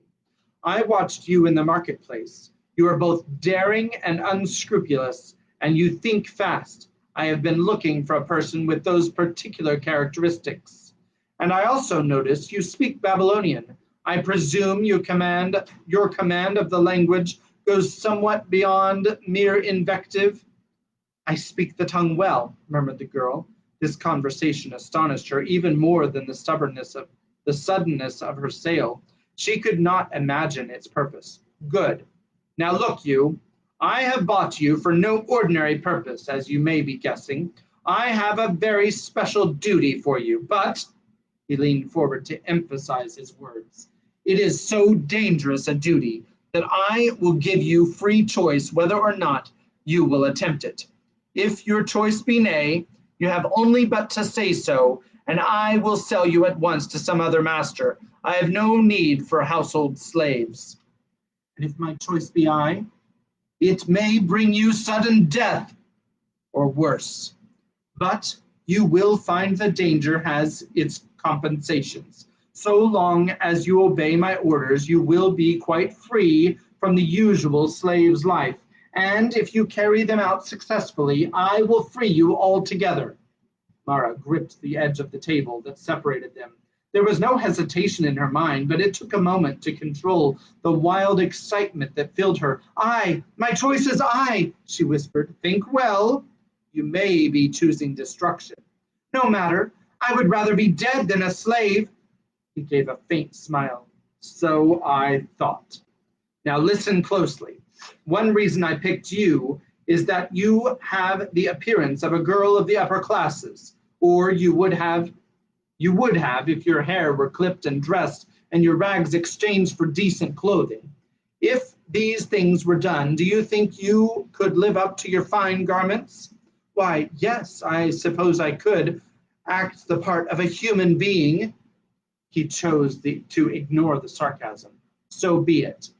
I watched you in the marketplace. You are both daring and unscrupulous, and you think fast. I have been looking for a person with those particular characteristics. And I also notice you speak Babylonian. I presume your command of the language goes somewhat beyond mere invective. I speak the tongue well, murmured the girl. This conversation astonished her even more than the suddenness of her sale. She could not imagine its purpose. Good. Now look you, I have bought you for no ordinary purpose, as you may be guessing. I have a very special duty for you, but, he leaned forward to emphasize his words, it is so dangerous a duty that I will give you free choice whether or not you will attempt it. If your choice be nay, you have only but to say so, and I will sell you at once to some other master. I have no need for household slaves. And if my choice be aye, it may bring you sudden death, or worse. But you will find the danger has its compensations. So long as you obey my orders, you will be quite free from the usual slave's life. And if you carry them out successfully, I will free you altogether. Mara gripped the edge of the table that separated them. There was no hesitation in her mind, but it took a moment to control the wild excitement that filled her. Aye, my choice is aye, she whispered. Think well. You may be choosing destruction. No matter. I would rather be dead than a slave. He gave a faint smile. So I thought. Now listen closely. One reason I picked you is that you have the appearance of a girl of the upper classes, or you would have if your hair were clipped and dressed and your rags exchanged for decent clothing. If these things were done, do you think you could live up to your fine garments? Why, yes, I suppose I could act the part of a human being. He chose to ignore the sarcasm. So be it.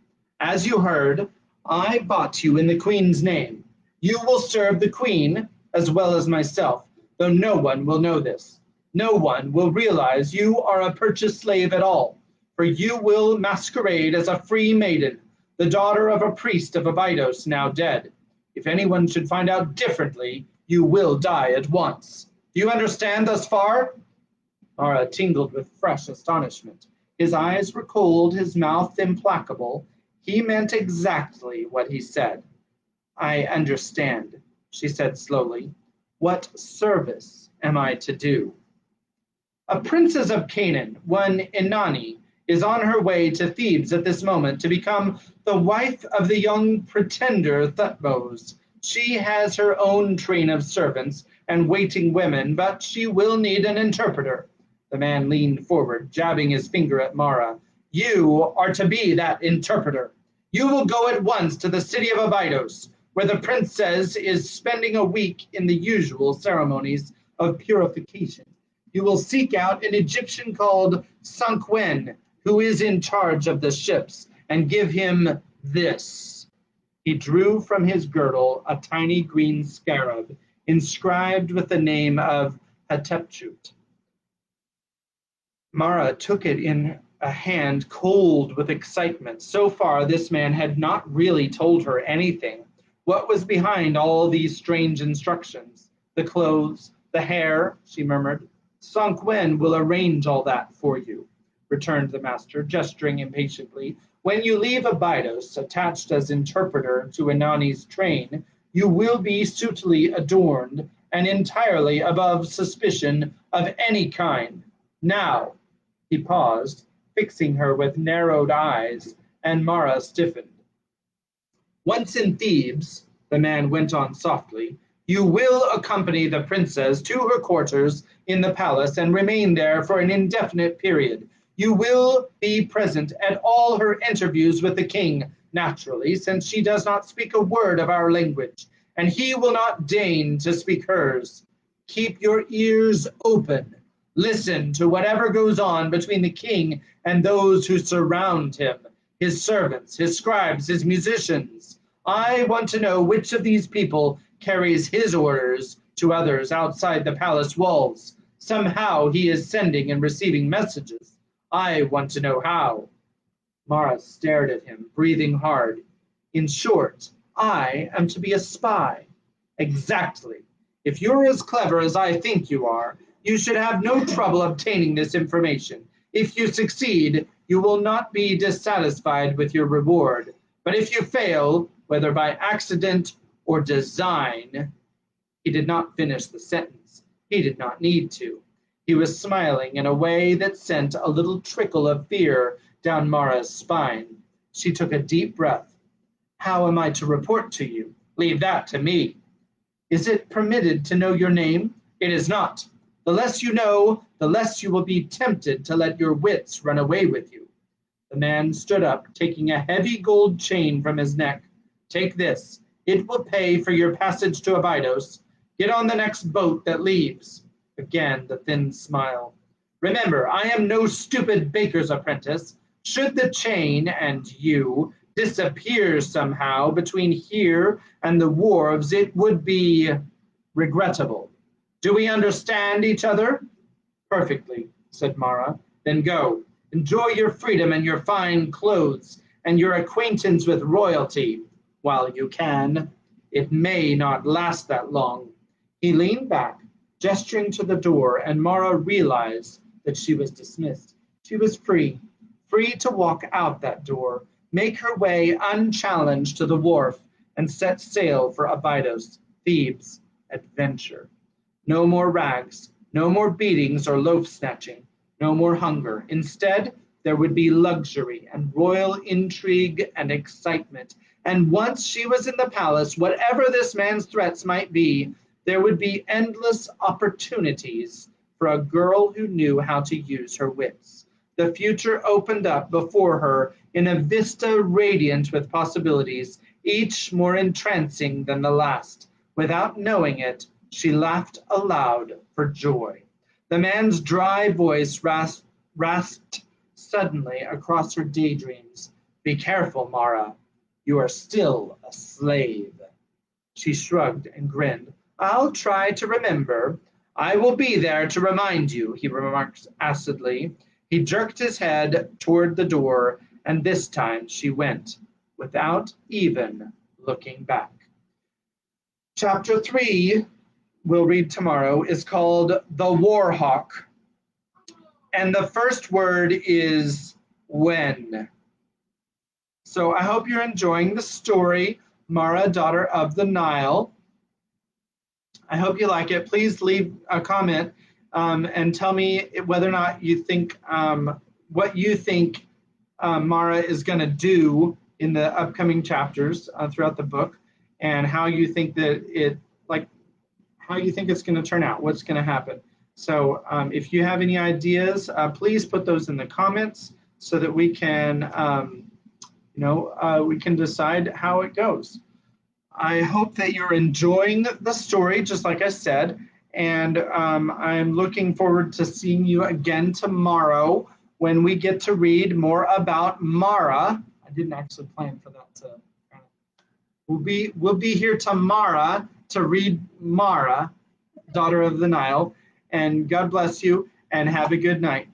As you heard, I bought you in the Queen's name. You will serve the Queen as well as myself, though no one will know this. No one will realize you are a purchased slave at all, for you will masquerade as a free maiden, the daughter of a priest of Abydos now dead. If anyone should find out differently, you will die at once. Do you understand thus far? Mara tingled with fresh astonishment. His eyes were cold, his mouth implacable. He meant exactly what he said. I understand, she said slowly. What service am I to do? A princess of Canaan, one Inanni, is on her way to Thebes at this moment to become the wife of the young pretender Thutmose. She has her own train of servants and waiting women, but she will need an interpreter. The man leaned forward, jabbing his finger at Mara. You are to be that interpreter. You will go at once to the city of Abydos, where the princess is spending a week in the usual ceremonies of purification. You will seek out an Egyptian called Sanquen, who is in charge of the ships, and give him this. He drew from his girdle a tiny green scarab, inscribed with the name of Hatshepsut. Mara took it in a hand cold with excitement. So far, this man had not really told her anything. What was behind all these strange instructions? The clothes, the hair, she murmured. Sanquen will arrange all that for you, returned the master, gesturing impatiently. When you leave Abydos, attached as interpreter to Inanni's train, you will be suitably adorned and entirely above suspicion of any kind. Now, he paused, fixing her with narrowed eyes, and Mara stiffened. Once in Thebes, the man went on softly, you will accompany the princess to her quarters in the palace and remain there for an indefinite period. You will be present at all her interviews with the king, naturally, since she does not speak a word of our language, and he will not deign to speak hers. Keep your ears open. Listen to whatever goes on between the king and those who surround him, his servants, his scribes, his musicians. I want to know which of these people carries his orders to others outside the palace walls. Somehow he is sending and receiving messages. I want to know how. Mara stared at him, breathing hard. In short, I am to be a spy. Exactly. If you're as clever as I think you are, you should have no trouble obtaining this information. If you succeed, you will not be dissatisfied with your reward. But if you fail, whether by accident or design, he did not finish the sentence. He did not need to. He was smiling in a way that sent a little trickle of fear down Mara's spine. She took a deep breath. How am I to report to you? Leave that to me. Is it permitted to know your name? It is not. The less you know, the less you will be tempted to let your wits run away with you. The man stood up, taking a heavy gold chain from his neck. Take this. It will pay for your passage to Abydos. Get on the next boat that leaves. Again, the thin smile. Remember, I am no stupid baker's apprentice. Should the chain and you disappear somehow between here and the wharves, it would be regrettable. Do we understand each other? Perfectly, said Mara. Then go. Enjoy your freedom and your fine clothes and your acquaintance with royalty while you can. It may not last that long. He leaned back, gesturing to the door, and Mara realized that she was dismissed. She was free, free to walk out that door, make her way unchallenged to the wharf, and set sail for Abydos, Thebes, adventure. No more rags, no more beatings or loaf snatching, no more hunger. Instead, there would be luxury and royal intrigue and excitement. And once she was in the palace, whatever this man's threats might be, there would be endless opportunities for a girl who knew how to use her wits. The future opened up before her in a vista radiant with possibilities, each more entrancing than the last. Without knowing it, she laughed aloud for joy. The man's dry voice rasped suddenly across her daydreams. Be careful, Mara. You are still a slave. She shrugged and grinned. I'll try to remember. I will be there to remind you, he remarked acidly. He jerked his head toward the door, and this time she went, without even looking back. Chapter 3, we'll read tomorrow, is called The Warhawk. And the first word is when. So I hope you're enjoying the story, Mara, daughter of the Nile. I hope you like it. Please leave a comment and tell me whether or not you think what you think Mara is going to do in the upcoming chapters throughout the book, and how you think that how you think it's going to turn out, what's going to happen. So if you have any ideas, please put those in the comments so that we can, we can decide how it goes. I hope that you're enjoying the story, just like I said, and I'm looking forward to seeing you again tomorrow when we get to read more about Mara. I didn't actually plan for that. We'll be here tomorrow to read Mara, daughter of the Nile, and God bless you and have a good night.